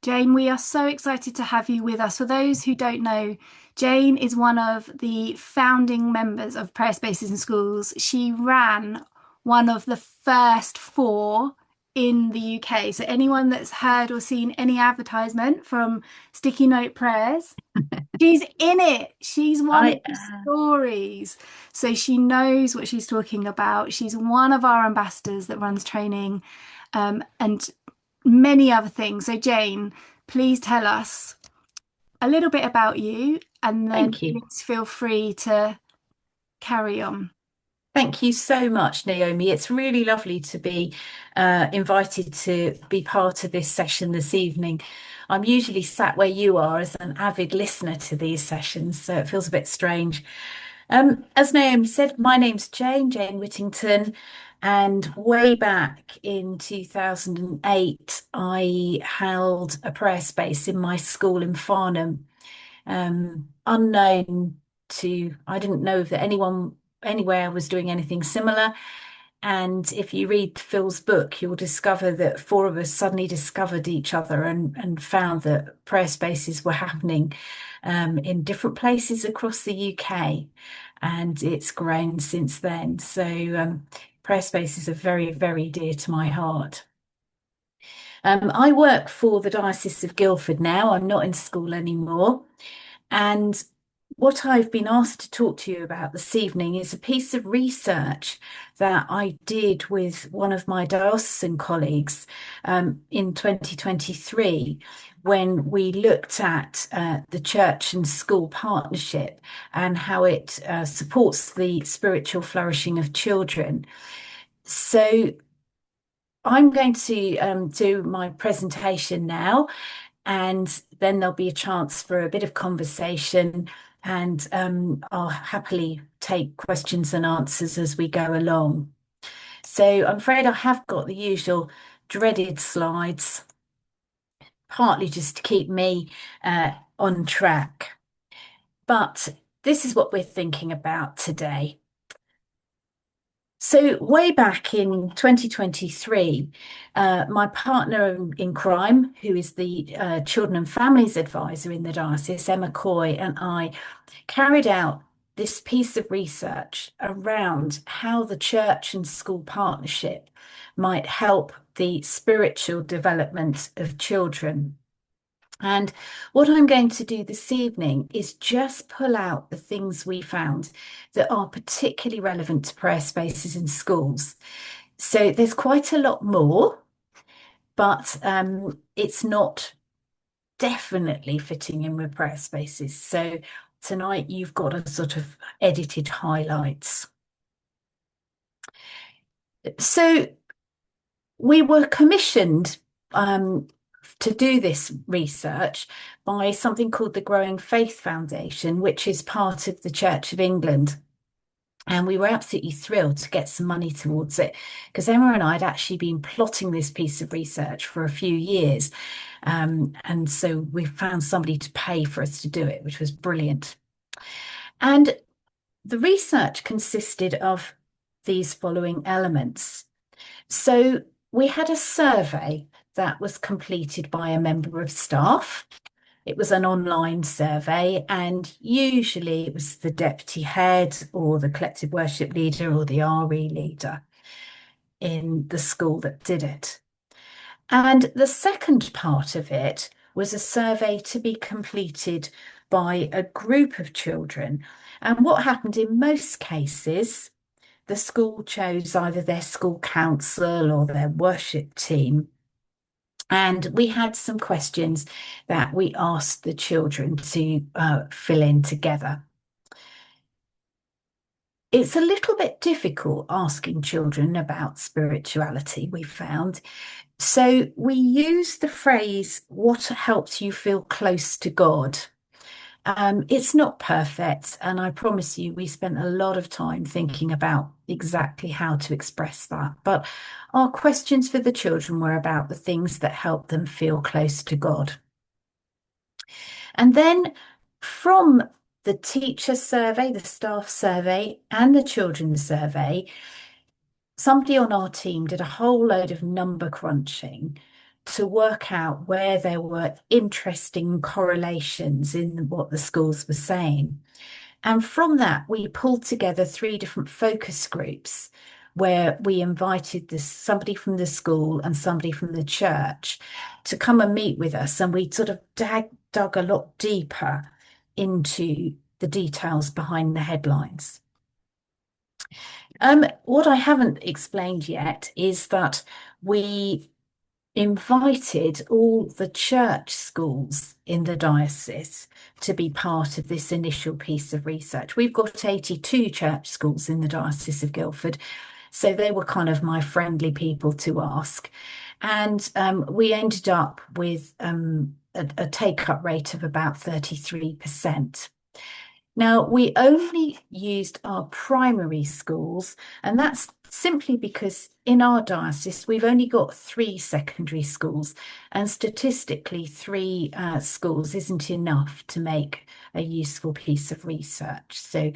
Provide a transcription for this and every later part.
Jane, we are so excited to have you with us. For those who don't know, Jane is one of the founding members of Prayer Spaces in Schools. She ran one of the first four in the UK. So, anyone that's heard or seen any advertisement from Sticky Note Prayers, she's in it. She's one of I the stories. So, she knows what she's talking about. She's one of our ambassadors that runs training. And many other things. So, Jane, please tell us a little bit about you and then Thank you. please feel free to carry on. Thank you so much, Naomi. It's really lovely to be invited to be part of this session this evening. I'm usually sat where you are as an avid listener to these sessions, so it feels a bit strange. As Naomi said, my name's Jane Whittington, and way back in 2008, I held a prayer space in my school in Farnham. Unknown to, I didn't know that anyone anywhere was doing anything similar. And if you read Phil's book, you'll discover that four of us suddenly discovered each other and found that prayer spaces were happening in different places across the UK. And it's grown since then. So prayer spaces are very, very dear to my heart. I work for the Diocese of Guildford now. I'm not in school anymore. And what I've been asked to talk to you about this evening is a piece of research that I did with one of my diocesan colleagues in 2023 when we looked at the church and school partnership and how it supports the spiritual flourishing of children. So I'm going to do my presentation now, and then there'll be a chance for a bit of conversation, and I'll happily take questions and answers as we go along. So I'm afraid I have got the usual dreaded slides, partly just to keep me on track. But this is what we're thinking about today. So, way back in 2023, my partner in crime, who is the Children and Families Advisor in the diocese, Emma Coy, and I carried out this piece of research around how the church and school partnership might help the spiritual development of children. And what I'm going to do this evening is just pull out the things we found that are particularly relevant to prayer spaces in schools. So there's quite a lot more, but it's not definitely fitting in with prayer spaces. So tonight you've got a sort of edited highlights. So we were commissioned to do this research by something called the Growing Faith Foundation, which is part of the Church of England. And we were absolutely thrilled to get some money towards it because Emma and I had actually been plotting this piece of research for a few years. And so we found somebody to pay for us to do it, which was brilliant. And the research consisted of these following elements. So we had a survey that was completed by a member of staff. It was an online survey, and usually it was the deputy head or the collective worship leader or the RE leader in the school that did it. And the second part of it was a survey to be completed by a group of children. And what happened in most cases, the school chose either their school council or their worship team. And we had some questions that we asked the children to fill in together. It's a little bit difficult asking children about spirituality, we found. So we use the phrase, what helps you feel close to God? It's not perfect, and I promise you, we spent a lot of time thinking about exactly how to express that. But our questions for the children were about the things that help them feel close to God. And then from the teacher survey, the staff survey, and the children's survey, somebody on our team did a whole load of number crunching to work out where there were interesting correlations in what the schools were saying. And from that, we pulled together three different focus groups where we invited somebody from the school and somebody from the church to come and meet with us. And we sort of dug a lot deeper into the details behind the headlines. What I haven't explained yet is that we invited all the church schools in the diocese to be part of this initial piece of research. We've got 82 church schools in the Diocese of Guildford, so they were kind of my friendly people to ask. And we ended up with a take-up rate of about 33%. Now, we only used our primary schools, and that's simply because in our diocese, we've only got 3 secondary schools, and statistically, 3 schools isn't enough to make a useful piece of research. So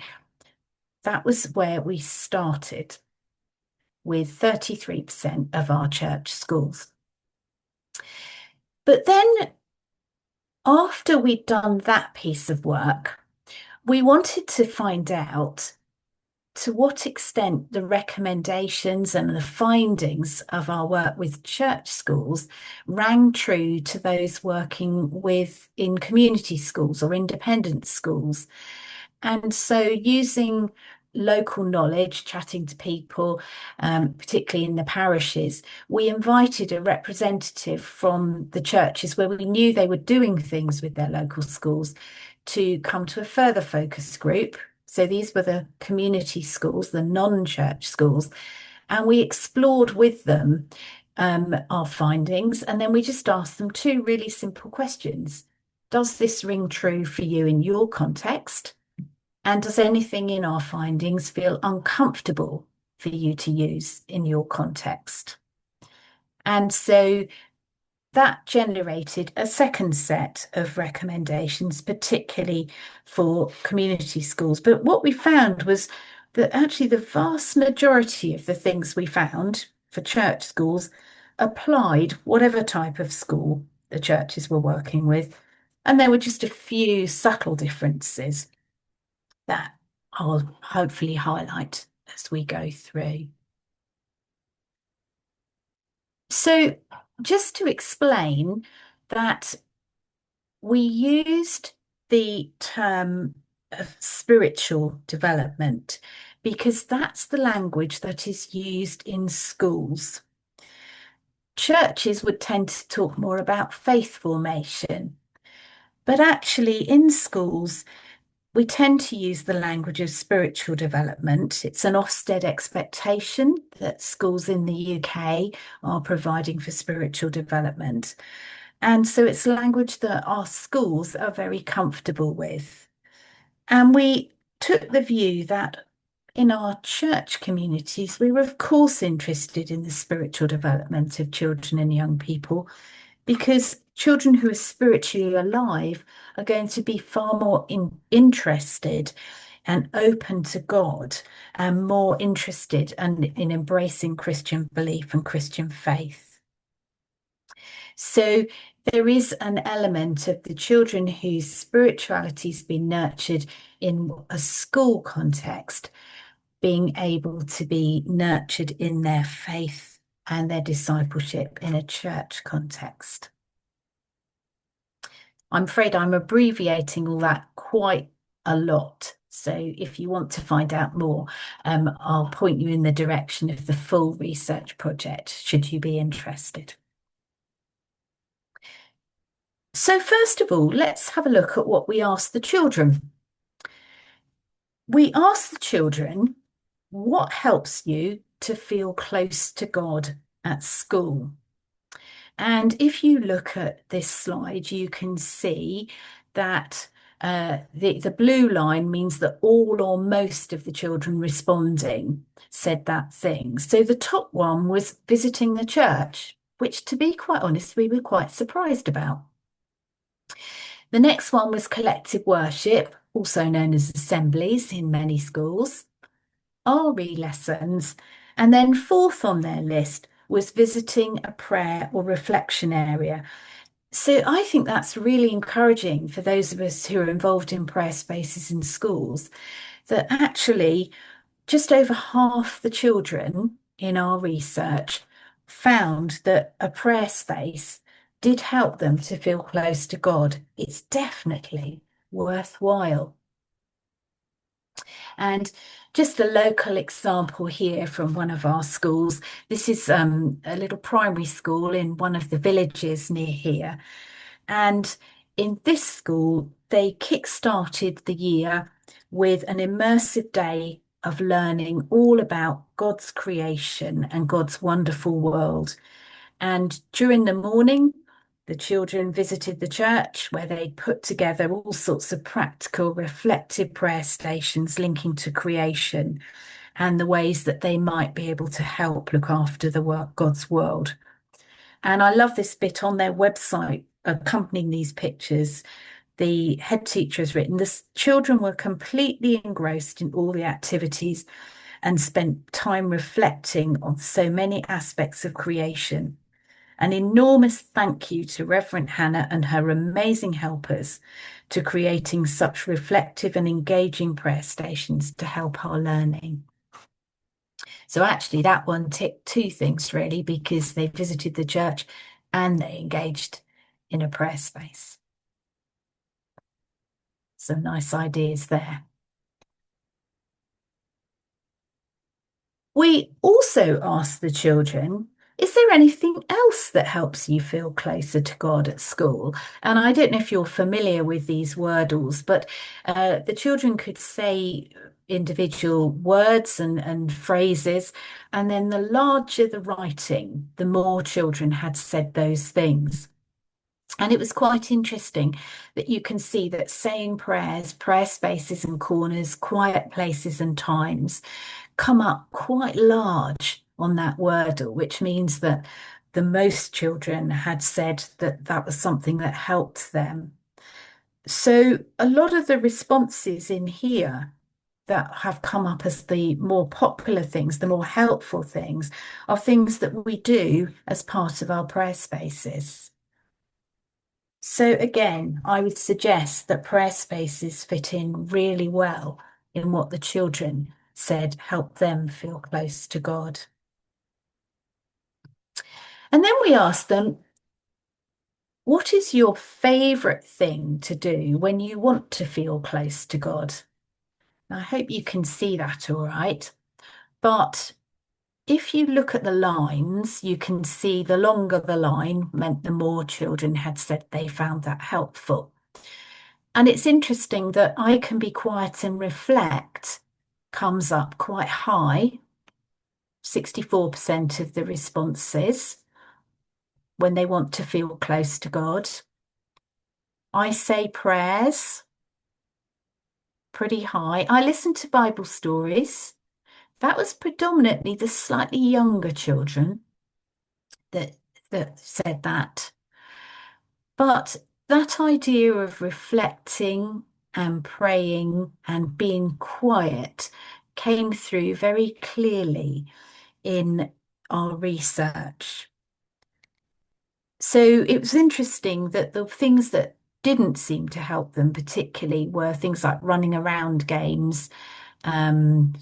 that was where we started with 33% of our church schools. But then, after we'd done that piece of work, we wanted to find out to what extent the recommendations and the findings of our work with church schools rang true to those working in community schools or independent schools. And so using local knowledge, chatting to people, particularly in the parishes, we invited a representative from the churches where we knew they were doing things with their local schools to come to a further focus group. So these were the community schools, the non-church schools, and we explored with them our findings, and then we just asked them 2 really simple questions. Does this ring true for you in your context? And does anything in our findings feel uncomfortable for you to use in your context? And so that generated a second set of recommendations, particularly for community schools. But what we found was that actually the vast majority of the things we found for church schools applied whatever type of school the churches were working with. And there were just a few subtle differences that I'll hopefully highlight as we go through. So just to explain that we used the term of spiritual development because that's the language that is used in schools. Churches would tend to talk more about faith formation, but actually in schools, we tend to use the language of spiritual development. It's an Ofsted expectation that schools in the UK are providing for spiritual development. And so it's language that our schools are very comfortable with. And we took the view that in our church communities, we were, of course, interested in the spiritual development of children and young people, because children who are spiritually alive are going to be far more interested and open to God and more interested in embracing Christian belief and Christian faith. So there is an element of the children whose spirituality has been nurtured in a school context being able to be nurtured in their faith and their discipleship in a church context. I'm afraid I'm abbreviating all that quite a lot. So if you want to find out more, I'll point you in the direction of the full research project, should you be interested. So first of all, let's have a look at what we asked the children. We asked the children, what helps you to feel close to God at school? And if you look at this slide, you can see that the blue line means that all or most of the children responding said that thing. So the top one was visiting the church, which, to be quite honest, we were quite surprised about. The next one was collective worship, also known as assemblies in many schools, RE lessons, and then fourth on their list was visiting a prayer or reflection area. So I think that's really encouraging for those of us who are involved in prayer spaces in schools, that actually just over half the children in our research found that a prayer space did help them to feel close to God. It's definitely worthwhile. And just a local example here from one of our schools. This is a little primary school in one of the villages near here. And in this school, they kick-started the year with an immersive day of learning all about God's creation and God's wonderful world. And during the morning, the children visited the church where they put together all sorts of practical, reflective prayer stations linking to creation and the ways that they might be able to help look after the work, God's world. And I love this bit on their website accompanying these pictures. The head teacher has written, the children were completely engrossed in all the activities and spent time reflecting on so many aspects of creation. An enormous thank you to Reverend Hannah and her amazing helpers to creating such reflective and engaging prayer stations to help our learning. So actually that one ticked two things really, because they visited the church and they engaged in a prayer space. Some nice ideas there. We also asked the children, is there anything else that helps you feel closer to God at school? And I don't know if you're familiar with these wordles, but the children could say individual words and phrases, and then the larger the writing, the more children had said those things. And it was quite interesting that you can see that saying prayers, prayer spaces and corners, quiet places and times come up quite large on that Wordle, which means that the most children had said that that was something that helped them. So a lot of the responses in here that have come up as the more popular things, the more helpful things, are things that we do as part of our prayer spaces. So again, I would suggest that prayer spaces fit in really well in what the children said helped them feel close to God. And then we asked them, what is your favourite thing to do when you want to feel close to God? Now, I hope you can see that all right. But if you look at the lines, you can see the longer the line meant the more children had said they found that helpful. And it's interesting that I can be quiet and reflect comes up quite high, 64% of the responses when they want to feel close to God. I say prayers, pretty high. I listen to Bible stories. That was predominantly the slightly younger children that said that. But that idea of reflecting and praying and being quiet came through very clearly in our research. So it was interesting that the things that didn't seem to help them particularly were things like running around games,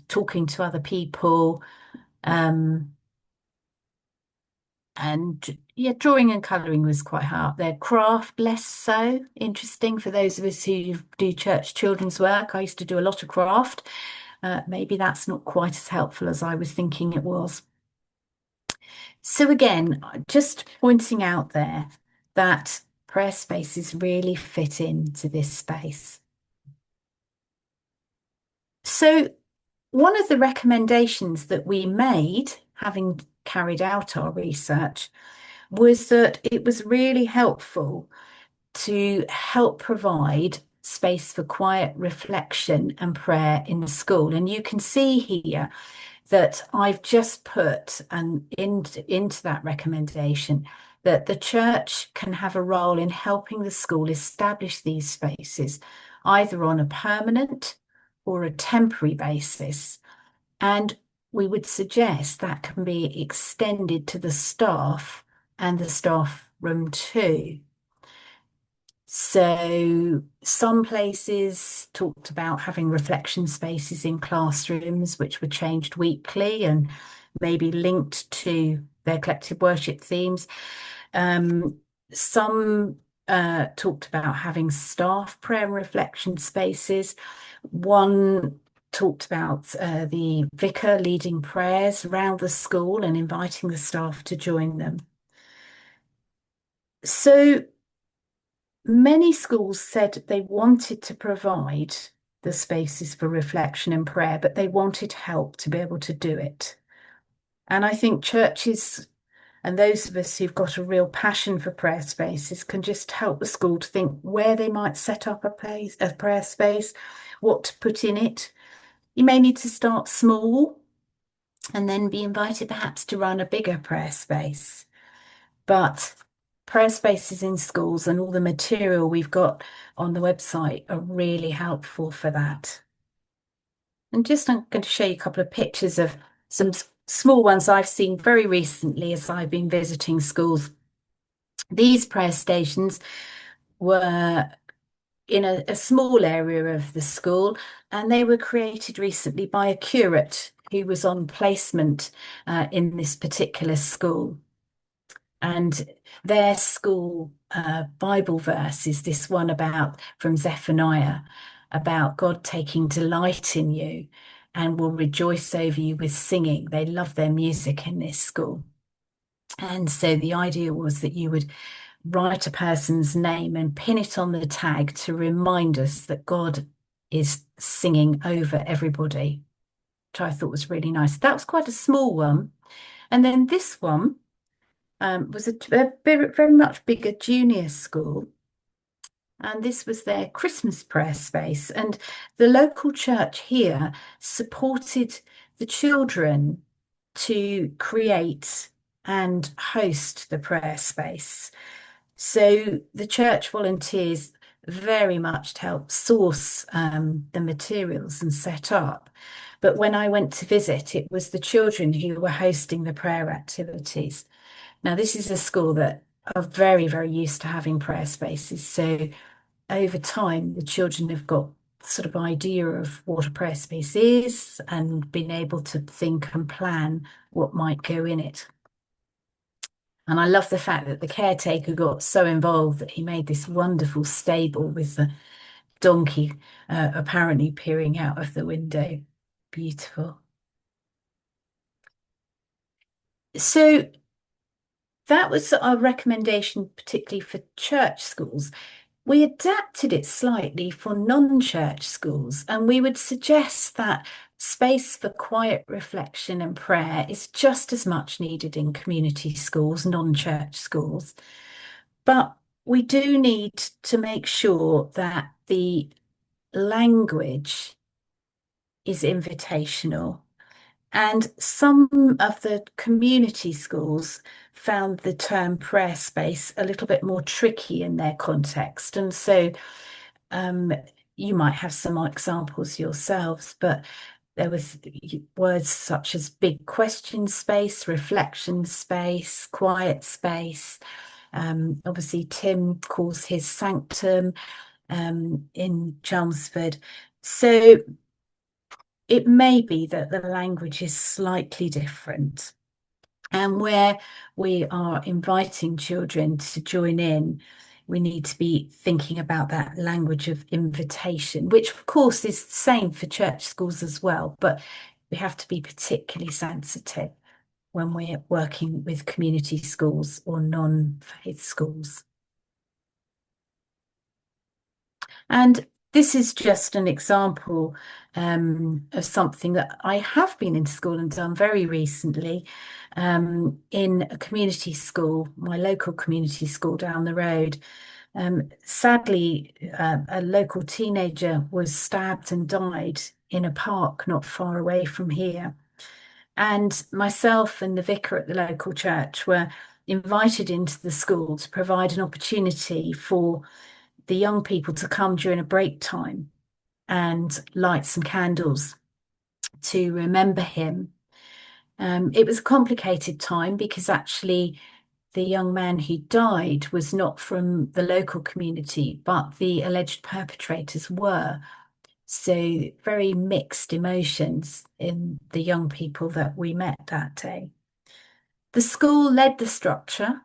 talking to other people, and yeah, drawing and colouring was quite hard there. Craft, less so interesting for those of us who do church children's work. I used to do a lot of craft. Maybe that's not quite as helpful as I was thinking it was. So again, just pointing out there that prayer spaces really fit into this space. So one of the recommendations that we made, having carried out our research, was that it was really helpful to help provide space for quiet reflection and prayer in school. And you can see here that I've just put into that recommendation that the church can have a role in helping the school establish these spaces, either on a permanent or a temporary basis. And we would suggest that can be extended to the staff and the staff room too. So some places talked about having reflection spaces in classrooms, which were changed weekly and maybe linked to their collective worship themes. Um, some talked about having staff prayer and reflection spaces. One talked about the vicar leading prayers around the school and inviting the staff to join them. So many schools said they wanted to provide the spaces for reflection and prayer, but they wanted help to be able to do it. And I think churches and those of us who've got a real passion for prayer spaces can just help the school to think where they might set up a prayer space, what to put in it. You may need to start small and then be invited perhaps to run a bigger prayer space. But prayer spaces in schools and all the material we've got on the website are really helpful for that. And just I'm going to show you a couple of pictures of some small ones I've seen very recently as I've been visiting schools. These prayer stations were in a small area of the school, and they were created recently by a curate who was on placement in this particular school. And their school Bible verse is this one about from Zephaniah about God taking delight in you and will rejoice over you with singing. They love their music in this school. And so the idea was that you would write a person's name and pin it on the tag to remind us that God is singing over everybody, which I thought was really nice. That was quite a small one. And then this one was a very much bigger junior school. And this was their Christmas prayer space. And the local church here supported the children to create and host the prayer space. So the church volunteers very much to help source the materials and set up. But when I went to visit, it was the children who were hosting the prayer activities. Now, this is a school that are very, very used to having prayer spaces. So over time, the children have got sort of idea of what a prayer space is and been able to think and plan what might go in it. And I love the fact that the caretaker got so involved that he made this wonderful stable with the donkey apparently peering out of the window. Beautiful. So that was our recommendation, particularly for church schools. We adapted it slightly for non-church schools, and we would suggest that space for quiet reflection and prayer is just as much needed in community schools, non-church schools. But we do need to make sure that the language is invitational. And some of the community schools found the term prayer space a little bit more tricky in their context. And so um, you might have some examples yourselves, but there was words such as big question space, reflection space, quiet space. Obviously, Tim calls his sanctum in Chelmsford. So it may be that the language is slightly different. And where we are inviting children to join in, we need to be thinking about that language of invitation, which of course is the same for church schools as well, but we have to be particularly sensitive when we're working with community schools or non-faith schools. And this is just an example of something that I have been into school and done very recently in a community school, my local community school down the road. Sadly, a local teenager was stabbed and died in a park not far away from here. And myself and the vicar at the local church were invited into the school to provide an opportunity for the young people to come during a break time and light some candles to remember him. It was a complicated time because actually the young man who died was not from the local community, but the alleged perpetrators were. So very mixed emotions in the young people that we met that day. The school led the structure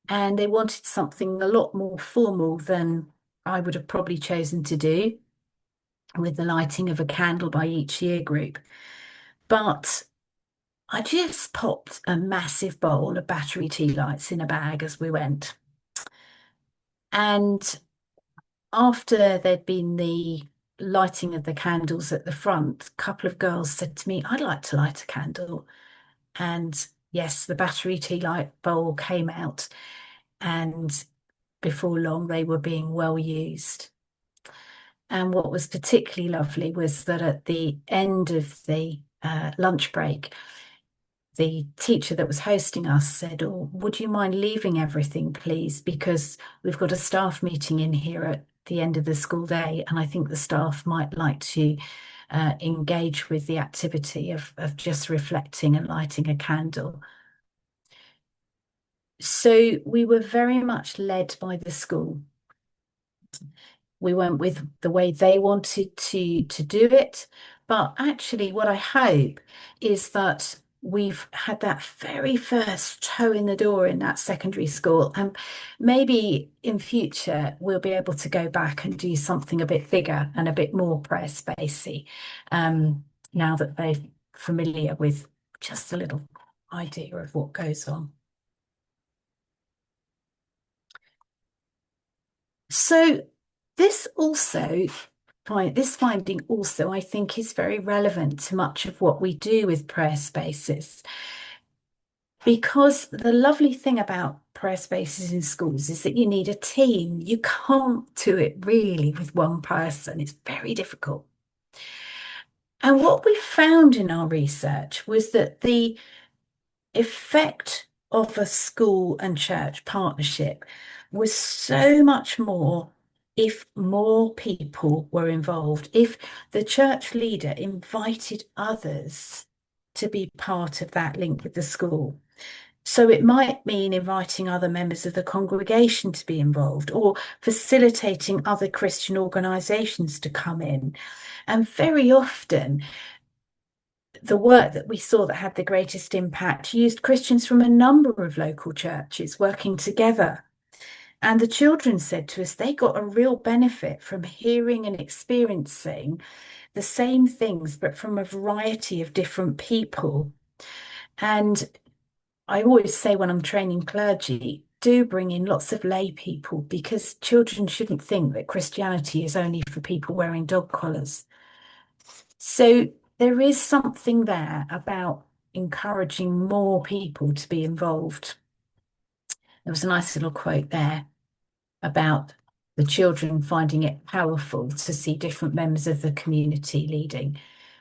and they wanted something a lot more formal than I would have probably chosen to do with the lighting of a candle by each year group. But I just popped a massive bowl of battery tea lights in a bag as we went. And after there'd been the lighting of the candles at the front, a couple of girls said to me, I'd like to light a candle. And yes, the battery tea light bowl came out, and before long, they were being well used. And what was particularly lovely was that at the end of the lunch break, the teacher that was hosting us said, "Oh, would you mind leaving everything, please? Because we've got a staff meeting in here at the end of the school day, and I think the staff might like to engage with the activity of just reflecting and lighting a candle." So we were very much led by the school. We went with the way they wanted to do it. But actually, what I hope is that we've had that very first toe in the door in that secondary school, and maybe in future we'll be able to go back and do something a bit bigger and a bit more prayer spacey, now that they're familiar with just a little idea of what goes on. So this also, this finding also, I think, is very relevant to much of what we do with prayer spaces. Because the lovely thing about prayer spaces in schools is that you need a team. You can't do it really with one person. It's very difficult. And what we found in our research was that the effect of a school and church partnership was so much more if more people were involved, if the church leader invited others to be part of that link with the school. So it might mean inviting other members of the congregation to be involved or facilitating other Christian organisations to come in. And very often, the work that we saw that had the greatest impact used Christians from a number of local churches working together. And the children said to us they got a real benefit from hearing and experiencing the same things, but from a variety of different people. And I always say when I'm training clergy, do bring in lots of lay people because children shouldn't think that Christianity is only for people wearing dog collars. So there is something there about encouraging more people to be involved. There was a nice little quote there about the children finding it powerful to see different members of the community leading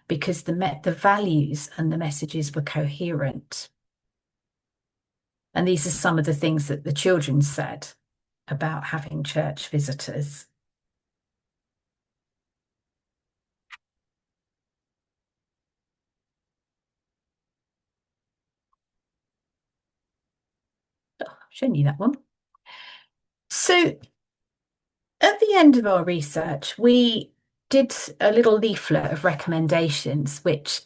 because the values and the messages were coherent. And these are some of the things that the children said about having church visitors. Oh, I've shown you that one. So at the end of our research, we did a little leaflet of recommendations, which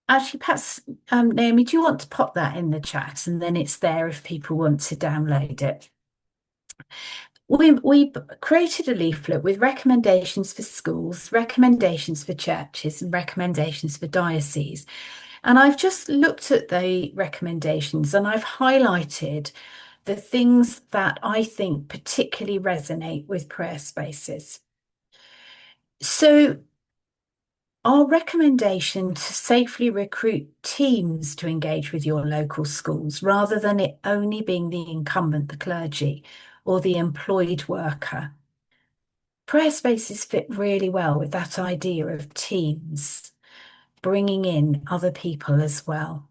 actually perhaps, Naomi, do you want to pop that in the chat? And then it's there if people want to download it. We created a leaflet with recommendations for schools, recommendations for churches, and recommendations for dioceses. And I've just looked at the recommendations and I've highlighted the things that I think particularly resonate with prayer spaces. So, our recommendation to safely recruit teams to engage with your local schools rather than it only being the incumbent, the clergy, or the employed worker. Prayer spaces fit really well with that idea of teams, bringing in other people as well.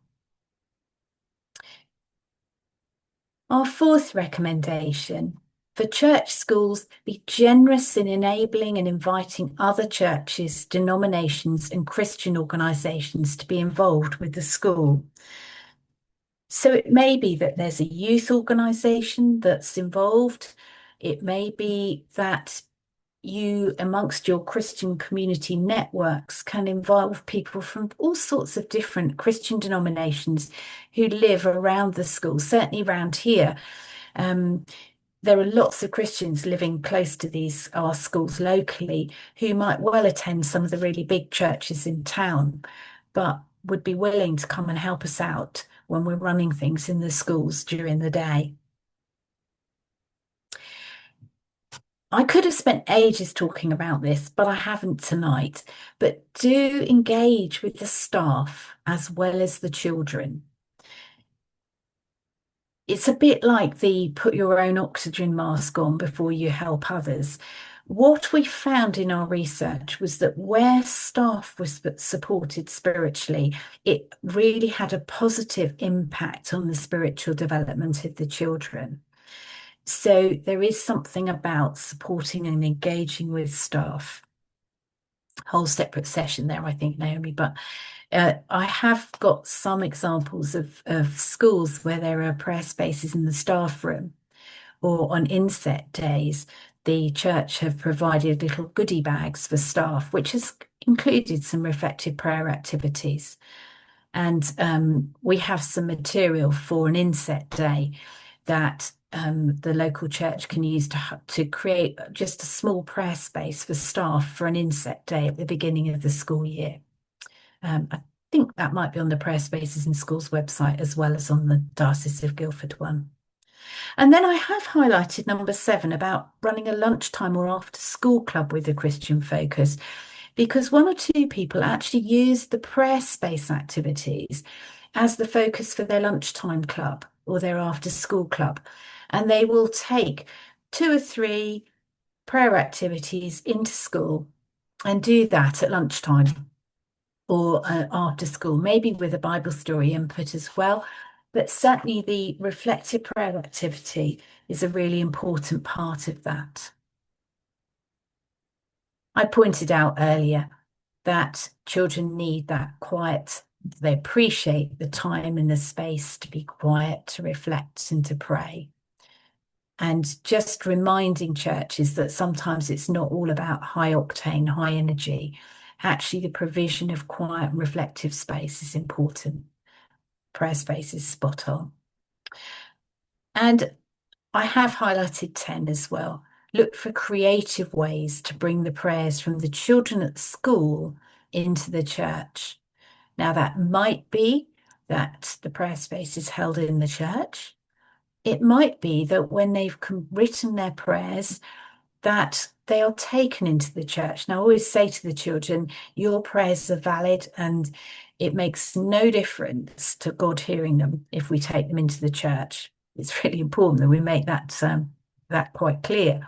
Our fourth recommendation For church schools, be generous in enabling and inviting other churches, denominations, and Christian organisations to be involved with the school. So it may be that there's a youth organisation that's involved. It may be that you, amongst your Christian community networks, can involve people from all sorts of different Christian denominations who live around the school, certainly around here. Um, there are lots of Christians living close to these our schools locally who might well attend some of the really big churches in town, but would be willing to come and help us out when we're running things in the schools during the day. I could have spent ages talking about this, but I haven't tonight. But do engage with the staff as well as the children. It's a bit like the put your own oxygen mask on before you help others. What we found in our research was that where staff was supported spiritually, it really had a positive impact on the spiritual development of the children. So there is something about supporting and engaging with staff. Whole separate session there, I think, Naomi, but I have got some examples of schools where there are prayer spaces in the staff room, or on inset days, the church have provided little goodie bags for staff, which has included some reflective prayer activities. And we have some material for an inset day that the local church can use to create just a small prayer space for staff for an inset day at the beginning of the school year. I think that might be on the Prayer Spaces in Schools website as well as on the Diocese of Guildford one. And then I have highlighted number 7 about running a lunchtime or after school club with a Christian focus, because one or two people actually use the prayer space activities as the focus for their lunchtime club or their after school club. And they will take 2 or 3 prayer activities into school and do that at lunchtime or after school, maybe with a Bible story input as well. But certainly the reflective prayer activity is a really important part of that. I pointed out earlier that children need that quiet. They appreciate the time and the space to be quiet, to reflect and to pray. And just reminding churches that sometimes it's not all about high octane, high energy. Actually, the provision of quiet and reflective space is important. Prayer space is spot on. And I have highlighted 10 as well. Look for creative ways to bring the prayers from the children at school into the church. Now, that might be that the prayer space is held in the church. It might be that when they've written their prayers, that they are taken into the church. Now, I always say to the children, your prayers are valid and it makes no difference to God hearing them if we take them into the church. It's really important that we make that quite clear.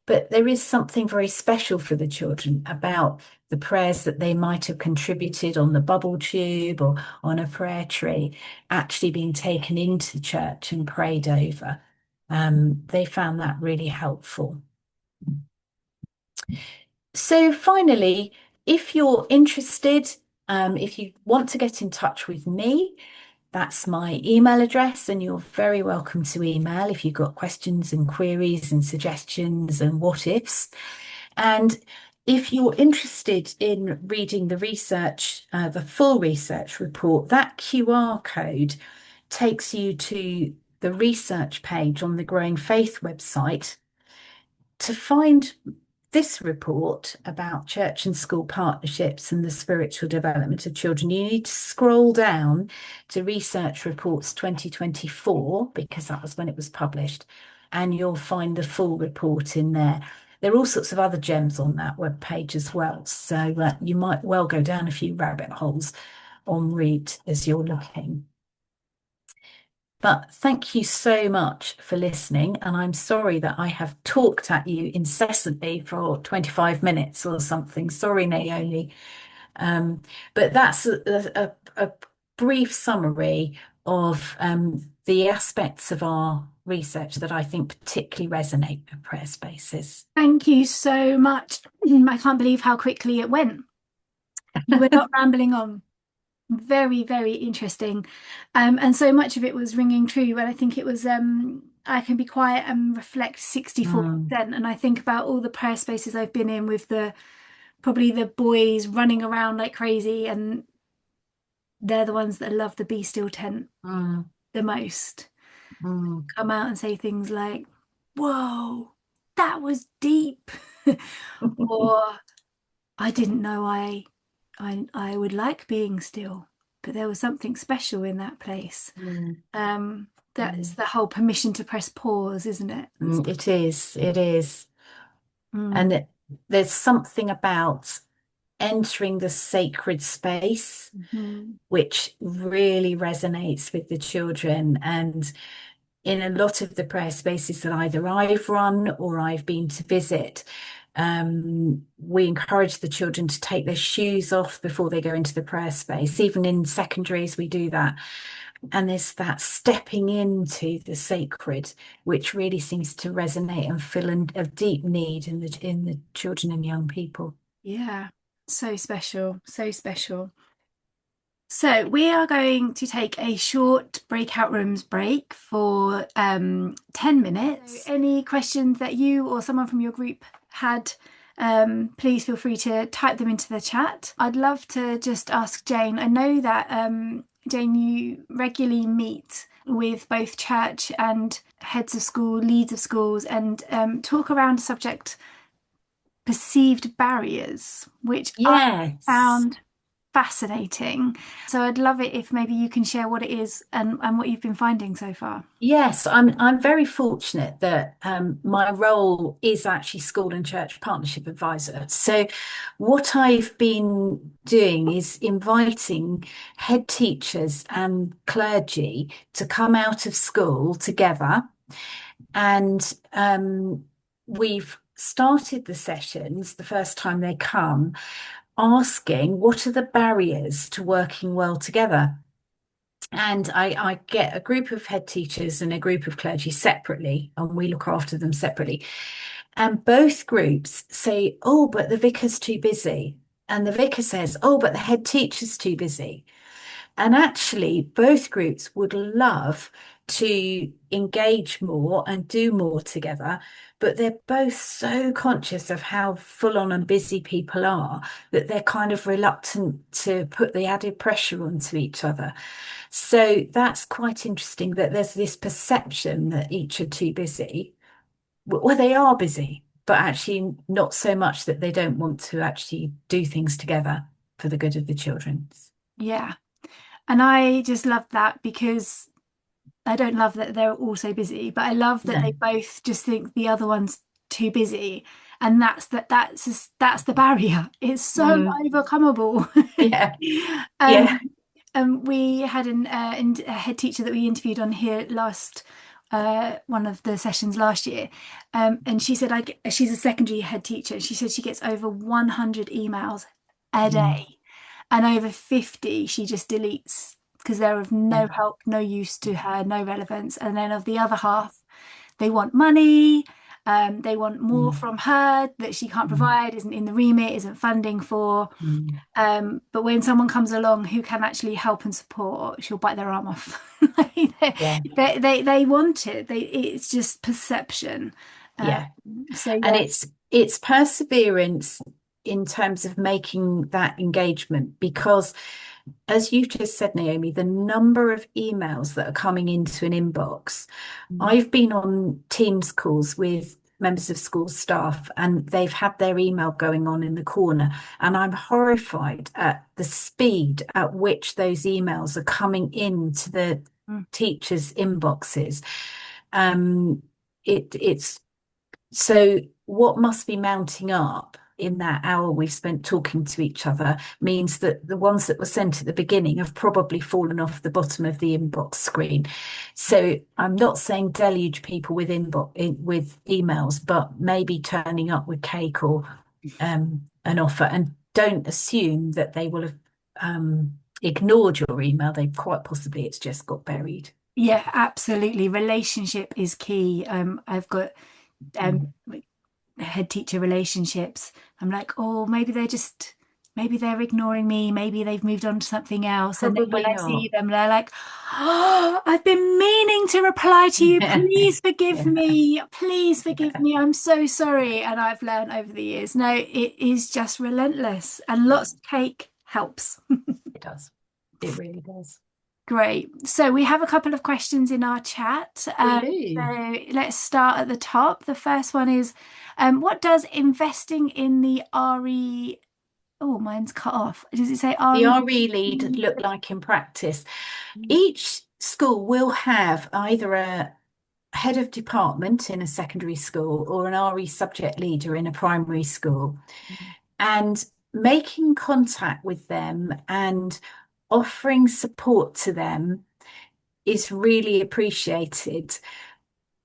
But there is something very special for the children about the prayers that they might have contributed on the bubble tube or on a prayer tree, actually being taken into the church and prayed over. They found that really helpful. So finally, if you're interested, if you want to get in touch with me, that's my email address, and you're very welcome to email if you've got questions and queries and suggestions and what ifs. And if you're interested in reading the research, the full research report, that QR code takes you to the research page on the Growing Faith website to find this report about church and school partnerships and the spiritual development of children. You need to scroll down to Research Reports 2024, because that was when it was published, and you'll find the full report in there. There are all sorts of other gems on that web page as well, so you might well go down a few rabbit holes en route as you're looking. But thank you so much for listening. And I'm sorry that I have talked at you incessantly for 25 minutes or something. Sorry, Naomi. But that's a brief summary of the aspects of our research that I think particularly resonate with prayer spaces. Thank you so much. I can't believe how quickly it went. You were not rambling on. Very, very interesting. And so much of it was ringing true. And I think it was I can be quiet and reflect Mm, 64%. And I think about all the prayer spaces I've been in with the probably the boys running around like crazy, and they're the ones that love the Be Still tent mm, the most. mm, Come out and say things like, "Whoa, that was deep," or "I didn't know I would like being still, but there was something special in that place." mm, That's mm, the whole permission to press pause, isn't it? It is, it is. Mm, And there's something about entering the sacred space mhm. which really resonates with the children. And in a lot of the prayer spaces that either I've run or I've been to visit, we encourage the children to take their shoes off before they go into the prayer space. Even in secondaries, we do that. And there's that stepping into the sacred, which really seems to resonate and fill a deep need in the children and young people. Yeah, so special, so special. So we are going to take a short breakout rooms break for 10 minutes. So any questions that you or someone from your group had, please feel free to type them into the chat. I'd love to just ask Jane. I know that Jane, you regularly meet with both church and heads of school, leads of schools, and talk around a subject, perceived barriers, which I Yes. found fascinating. So I'd love it if maybe you can share what it is and what you've been finding so far. Yes, I'm very fortunate that my role is actually school and church partnership advisor. So what I've been doing is inviting head teachers and clergy to come out of school together, and we've started the sessions the first time they come, asking what are the barriers to working well together. And I get a group of head teachers and a group of clergy separately, and we look after them separately. And both groups say, oh, but the vicar's too busy. And the vicar says, oh, but the head teacher's too busy. And actually, both groups would love to engage more and do more together, but they're both so conscious of how full on and busy people are that they're kind of reluctant to put the added pressure onto each other. So that's quite interesting that there's this perception that each are too busy. Well, they are busy, but actually not so much that they don't want to actually do things together for the good of the children. Yeah. And I just love that because I don't love that they're all so busy, but I love that they No. both just think the other one's too busy. And that's the barrier. It's so Mm, overcomable. yeah, Um, yeah. we had a head teacher that we interviewed on here last one of the sessions last year, and she said she's a secondary head teacher. She said she gets over 100 emails a Mm, day, and over 50 she just deletes because they're of yeah. no help, no use to her, no relevance. And then of the other half, they want money. They want more Mm, from her that she can't mm, provide, isn't in the remit, isn't funding for. mm, But when someone comes along who can actually help and support, she'll bite their arm off. yeah, They want it. It's just perception. Um, yeah. so And yeah. it's perseverance in terms of making that engagement because as you've just said, Naomi, the number of emails that are coming into an inbox. I've been on Teams calls with members of school staff and they've had their email going on in the corner. And I'm horrified at the speed at which those emails are coming into the Mm. teachers' inboxes. Um, it's so what must be mounting up in that hour we've spent talking to each other means that the ones that were sent at the beginning have probably fallen off the bottom of the inbox screen. So I'm not saying deluge people with with emails, but maybe turning up with cake or an offer, and don't assume that they will have ignored your email. They quite possibly it's just got buried. Yeah, absolutely. Relationship is key. I've got um Mm. head teacher relationships. I'm like, oh, maybe they're ignoring me. Maybe they've moved on to something else. And then when Probably I see not. them, they're like, oh, I've been meaning to reply to you. Yeah. Please forgive Yeah. me. Please forgive Yeah. me. I'm so sorry. And I've learned over the years, no, it is just relentless. And Yeah. lots of cake helps. It does. It really does. Great. So we have a couple of questions in our chat. We So do. let's start at the top. The first one is, what does investing in the RE? Oh, mine's cut off. Does it say The RE? RE lead look like in practice. Each school will have either a head of department in a secondary school or an RE subject leader in a primary school. And making contact with them and offering support to them is really appreciated.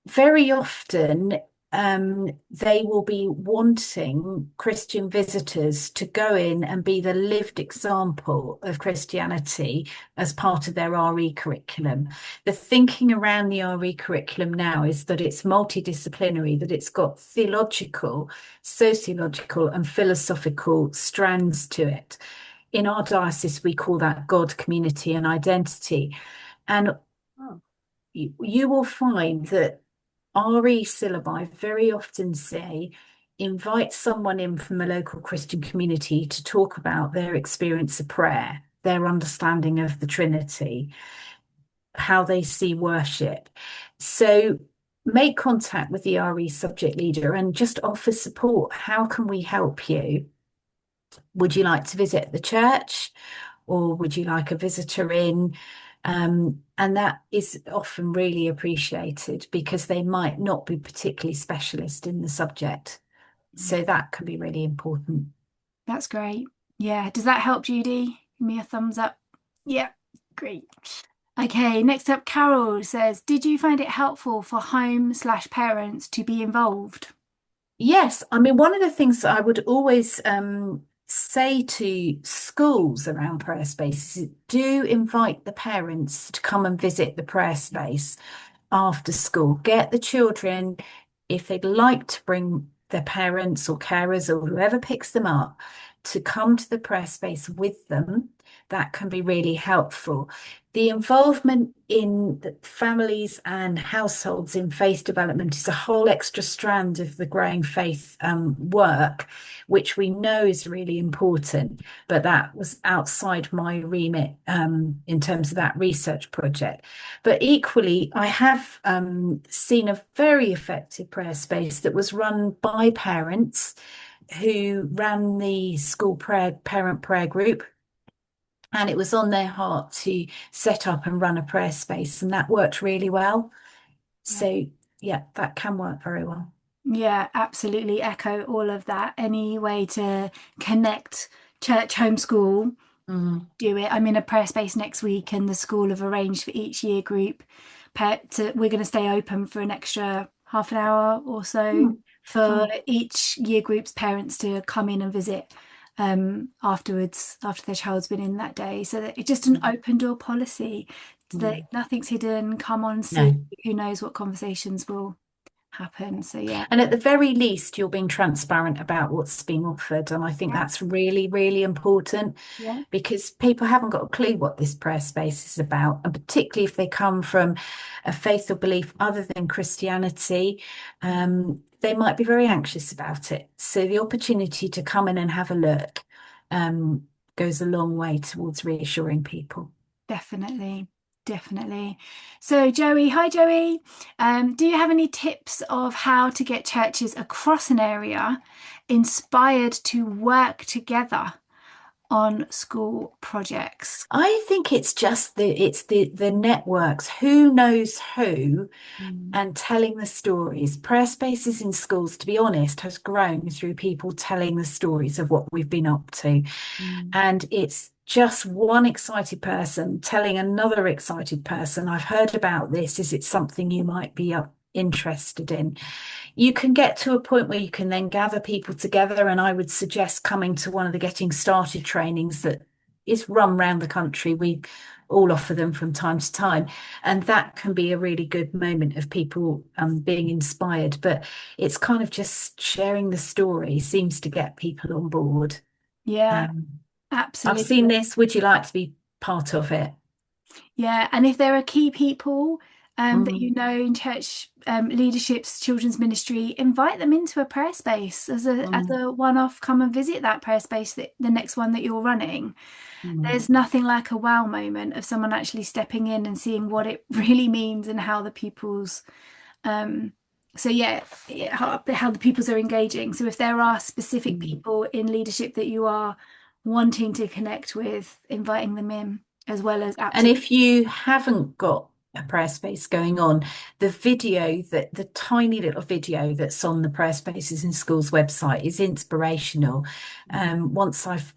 Very often, they will be wanting Christian visitors to go in and be the lived example of Christianity as part of their RE curriculum. The thinking around the RE curriculum now is that it's multidisciplinary, that it's got theological, sociological, and philosophical strands to it. In our diocese, we call that God, community, and identity. And Oh, you will find that RE syllabi very often say, invite someone in from a local Christian community to talk about their experience of prayer, their understanding of the Trinity, how they see worship. So make contact with the RE subject leader and just offer support. How can we help you? Would you like to visit the church? Or would you like a visitor in? And that is often really appreciated because they might not be particularly specialist in the subject. So that can be really important. that's great. Yeah. Does that help, Judy? Give me a thumbs up. Yeah. Great. Okay. Next up, Carol says, did you find it helpful for home/parents to be involved? Yes, I mean, one of the things that I would always say to schools around prayer spaces is do invite the parents to come and visit the prayer space after school. Get the children, if they'd like to bring their parents or carers or whoever picks them up, to come to the prayer space with them. That can be really helpful. The involvement in the families and households in faith development is a whole extra strand of the growing faith work, which we know is really important. But that was outside my remit in terms of that research project. But equally, I have seen a very effective prayer space that was run by parents who ran the school parent prayer group. And it was on their heart to set up and run a prayer space, and that worked really well. So, yeah, that can work very well. Yeah, absolutely echo all of that. Any way to connect church homeschool, Mm. do it. I'm in a prayer space next week, and the school have arranged for each year group we're going to stay open for an extra half an hour or so Mm. for Fun. each year group's parents to come in and visit afterwards, after their child's been in that day. So that it's just an Mm. open door policy, that Mm. nothing's hidden. Come on, see. No. Who knows what conversations will happen. So yeah. And at the very least, you're being transparent about what's being offered. And I think that's really, really important Yeah. because people haven't got a clue what this prayer space is about. And particularly if they come from a faith or belief other than Christianity, they might be very anxious about it. So the opportunity to come in and have a look um, goes a long way towards reassuring people. Definitely, definitely. So, Joey, hi, Joey. Do you have any tips of how to get churches across an area inspired to work together on school projects? I think it's just the networks, who knows who, Mm, and telling the stories. Prayer spaces in schools, to be honest, has grown through people telling the stories of what we've been up to. mm, And it's just one excited person telling another excited person, I've heard about this. Is it something you might be interested in? You can get to a point where you can then gather people together. And I would suggest coming to one of the getting started trainings that is run around the country. We all offer them from time to time, and that can be a really good moment of people being inspired. But it's kind of just sharing the story seems to get people on board. Yeah, Um, I've seen absolutely. this. Would you like to be part of it? Yeah, and if there are key people that you Mm, know in church leaderships, children's ministry, invite them into a prayer space as mm, a one-off. Come and visit that prayer space, that the next one that you're running. mm. There's nothing like a wow moment of someone actually stepping in and seeing what it really means and how the people's um so yeah, how the peoples are engaging. So if there are specific Mm. people in leadership that you are wanting to connect with, inviting them in as well as And absolutely. if you haven't got a prayer space going on, the tiny little video that's on the Prayer Spaces in Schools website is inspirational. Once I've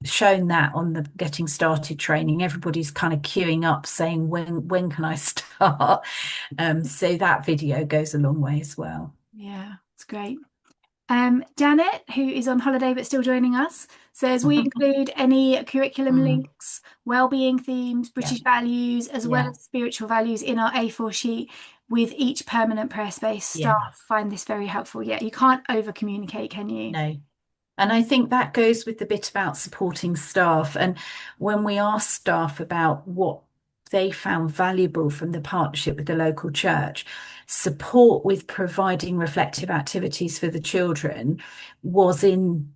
shown that on the getting started training, everybody's kind of queuing up saying, when can I start? So that video goes a long way as well. Yeah, it's great. Janet, who is on holiday but still joining us, says we include any curriculum Mm, links, well-being themes, yeah, British values, as well yeah, as spiritual values in our A4 sheet with each permanent prayer space. Staff yeah. find this very helpful. Yeah, you can't over communicate, can you? No. And I think that goes with the bit about supporting staff. And when we ask staff about what they found valuable from the partnership with the local church, support with providing reflective activities for the children was in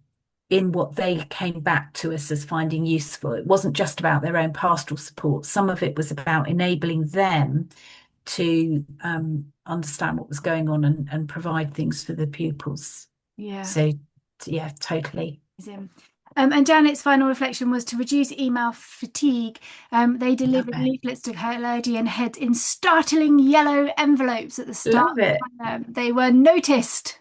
what they came back to us as finding useful. It wasn't just about their own pastoral support. Some of it was about enabling them to understand what was going on and provide things for the pupils. Yeah. So, yeah, totally. Amazing. And Janet's final reflection was to reduce email fatigue. They Love delivered it. leaflets to her clergy and head in startling yellow envelopes at the start. Love it. They were noticed,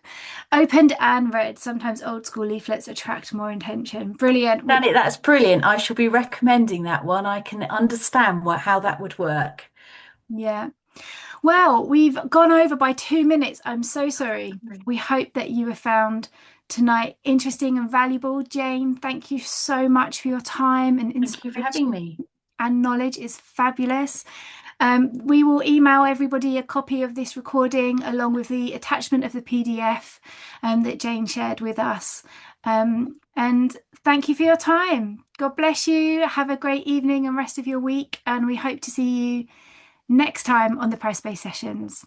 opened and read. Sometimes old school leaflets attract more attention. Brilliant. Janet, that's brilliant. I shall be recommending that one. I can understand how that would work. Yeah. Well, we've gone over by 2 minutes. I'm so sorry. Great. We hope that you have found tonight interesting and valuable. Jane, thank you so much for your time and Thank you for having inspiration me. and knowledge is fabulous. We will email everybody a copy of this recording along with the attachment of the PDF that Jane shared with us. And thank you for your time. God bless you. Have a great evening and rest of your week. And we hope to see you next time on the Press Space Sessions.